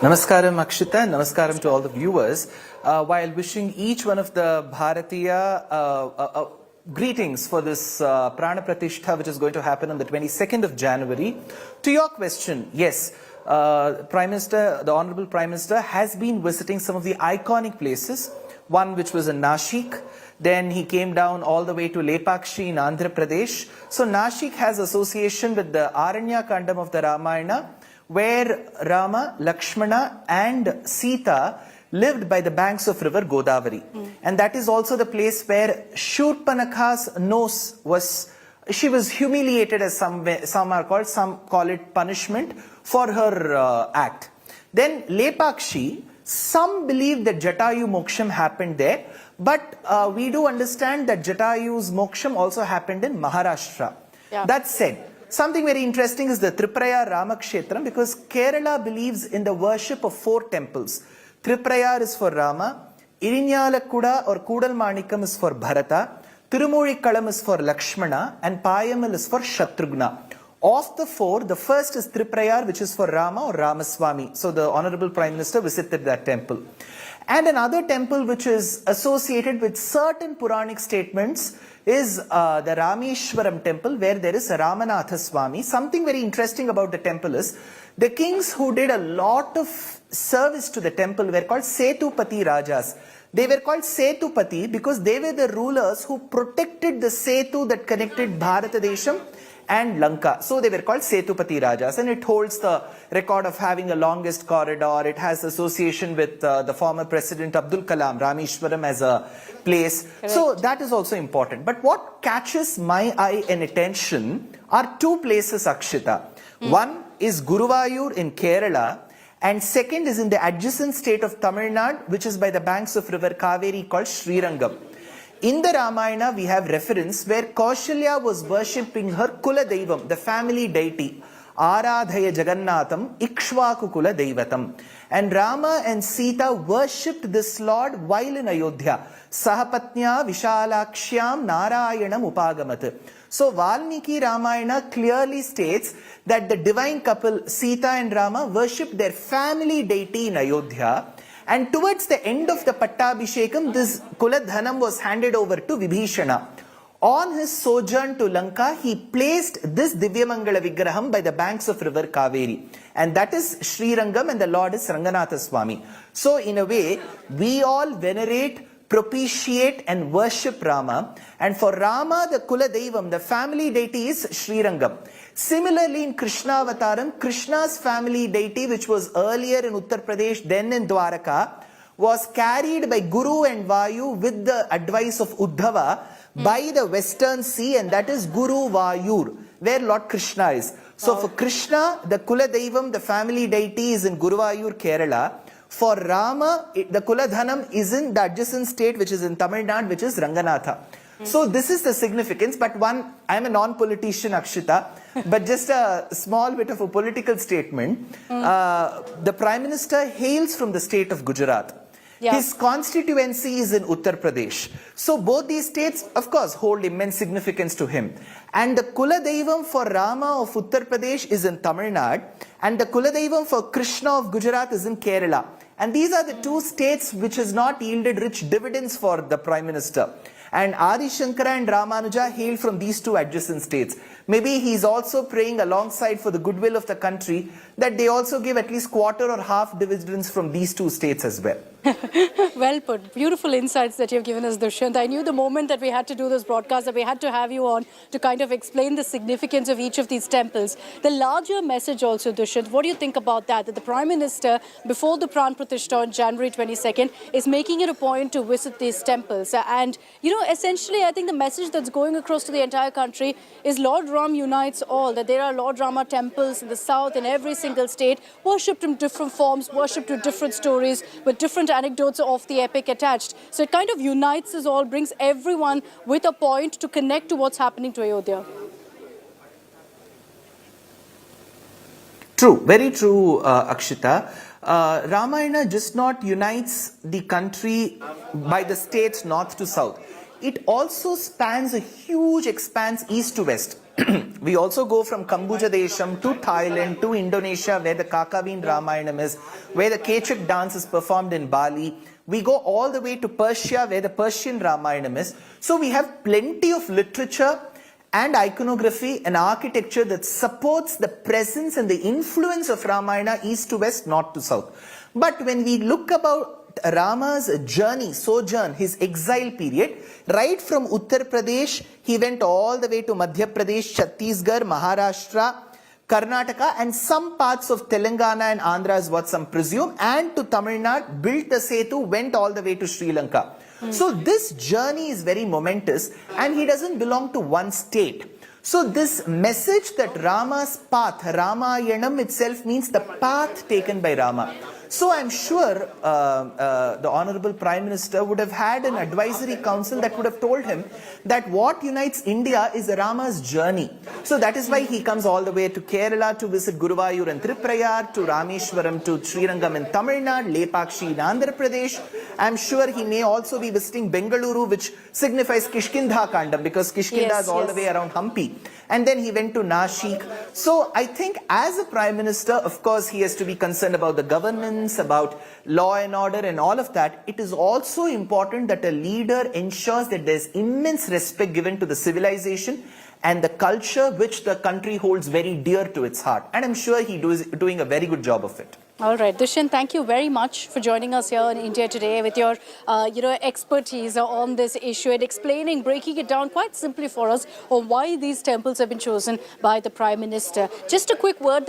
Namaskaram Akshita, namaskaram to all the viewers. While wishing each one of the Bharatiya greetings for this Prana Pratishtha which is going to happen on the 22nd of January. To your question, yes, Prime Minister, the Honorable Prime Minister has been visiting some of the iconic places. One which was in Nashik, then he came down all the way to Lepakshi in Andhra Pradesh. So Nashik has association with the Aranya Kandam of the Ramayana, where Rama, Lakshmana and Sita lived by the banks of river Godavari. And that is also the place where Shurpanakha's nose was, she was humiliated as some call it punishment for her act. Then Lepakshi, some believe that Jatayu Moksham happened there, but we do understand that Jatayu's Moksham also happened in Maharashtra. Yeah. That said, something very interesting is the Triprayar Ramakshetram, because Kerala believes in the worship of 4 temples. Triprayar is for Rama, Irinyalakuda or Kudal Manikam is for Bharata, Tirumozhikalam is for Lakshmana, and Payamal is for Shatrughna. Of the 4, the first is Triprayar, which is for Rama or Ramaswamy. So the Honorable Prime Minister visited that temple. And another temple which is associated with certain Puranic statements is the Rameshwaram temple, where there is Ramanatha Swami. Something very interesting about the temple is the kings who did a lot of service to the temple were called Setupati Rajas. They were called Setupati because they were the rulers who protected the Setu that connected Bharatadesham and Lanka. So they were called Setupati Rajas, and it holds the record of having the longest corridor. It has association with the former President Abdul Kalam, Rameshwaram as a place. Correct. So that is also important. But what catches my eye and attention are 2 places, Akshita. One is Guru Vayu in Kerala, and second is in the adjacent state of Tamil Nadu, which is by the banks of river Cauvery, called Srirangam. In the Ramayana, we have reference where Kaushalya was worshipping her Kula Deivam, the family deity, Ayodhya Jagannatham, Ikshvaku Kula Deivatam. And Rama and Sita worshipped this Lord while in Ayodhya. Sahapatnya Vishalakshyam Narayanam Upagamat. So Valmiki Ramayana clearly states that the divine couple Sita and Rama worshipped their family deity in Ayodhya. And towards the end of the Pattabhishekam, this Kuladhanam was handed over to Vibheeshana. On his sojourn to Lanka, he placed this Divyamangala Vigraham by the banks of river Cauvery. And that is Srirangam, and the Lord is Ranganatha Swami. So in a way, we all venerate, propitiate and worship Rama. And for Rama, the Kula Devam, the family deity, is Srirangam. Similarly, in Krishna Avataram, Krishna's family deity, which was earlier in Uttar Pradesh, then in Dwaraka, was carried by Guru and Vayu with the advice of Uddhava by the western sea, and that is Guru Vayu, where Lord Krishna is. So for Krishna, the Kula Devam, the family deity, is in Guru Vayu, Kerala. For Rama, the Kuladhanam is in the adjacent state, which is in Tamil Nadu, which is Ranganatha. So this is the significance. But one, I am a non-politician, Akshita, but just a small bit of a political statement. The Prime Minister hails from the state of Gujarat. Yeah. His constituency is in Uttar Pradesh. So both these states, of course, hold immense significance to him. And the Kula Devam for Rama of Uttar Pradesh is in Tamil Nadu, and the Kula Devam for Krishna of Gujarat is in Kerala. And these are the 2 states which has not yielded rich dividends for the Prime Minister. And Adi Shankara and Ramanuja hail from these 2 adjacent states. Maybe he is also praying alongside for the goodwill of the country that they also give at least quarter or half dividends from these 2 states as well. Well put. Beautiful insights that you've given us, Dushyant. I knew the moment that we had to do this broadcast that we had to have you on to kind of explain the significance of each of these temples. The larger message also, Dushyant, what do you think about that? That the Prime Minister, before the Pran Pratishtha on January 22nd, is making it a point to visit these temples. And, you know, essentially, I think the message that's going across to the entire country is Lord Ram unites all. That there are Lord Rama temples in the south, in every single state, worshipped in different forms, worshipped with different stories, with different anecdotes of the epic attached. So it kind of unites us all, brings everyone with a point to connect to what's happening to Ayodhya. True, very true, Akshita. Ramayana just not unites the country by the states north to south. it also spans a huge expanse east to west. We also go from Kambuja Desham to Thailand to Indonesia, where the Kakavin Ramayanam is, where the Kechak dance is performed in Bali. We go all the way to Persia, where the Persian Ramayanam is. So we have plenty of literature and iconography and architecture that supports the presence and the influence of Ramayana east to west, north to south. But when we look about Rama's journey, sojourn, his exile period, right from Uttar Pradesh, he went all the way to Madhya Pradesh, Chhattisgarh, Maharashtra, Karnataka, and some parts of Telangana and Andhra is what some presume, and to Tamil Nadu, built the Setu, went all the way to Sri Lanka. So this journey is very momentous, and he doesn't belong to one state. So this message that Rama's path, Ramayanam itself means the path taken by Rama. So I'm sure the Honorable Prime Minister would have had an advisory council that would have told him that what unites India is Rama's journey. So that is why he comes all the way to Kerala to visit Guru Vayu and Triprayar, to Rameshwaram, to Srirangam in Tamil Nadu, Lepakshi in Andhra Pradesh. I'm sure he may also be visiting Bengaluru, which signifies Kishkindha Kandam, because Kishkinda is all the way around Hampi. And then he went to Nashik. So I think as a Prime Minister, of course, he has to be concerned about the governance, about law and order and all of that. It is also important that a leader ensures that there's immense respect given to the civilization and the culture which the country holds very dear to its heart. And I'm sure he is doing a very good job of it. All right, Dushyant, thank you very much for joining us here in India Today with your, expertise on this issue and explaining, breaking it down quite simply for us on why these temples have been chosen by the Prime Minister. Just a quick word.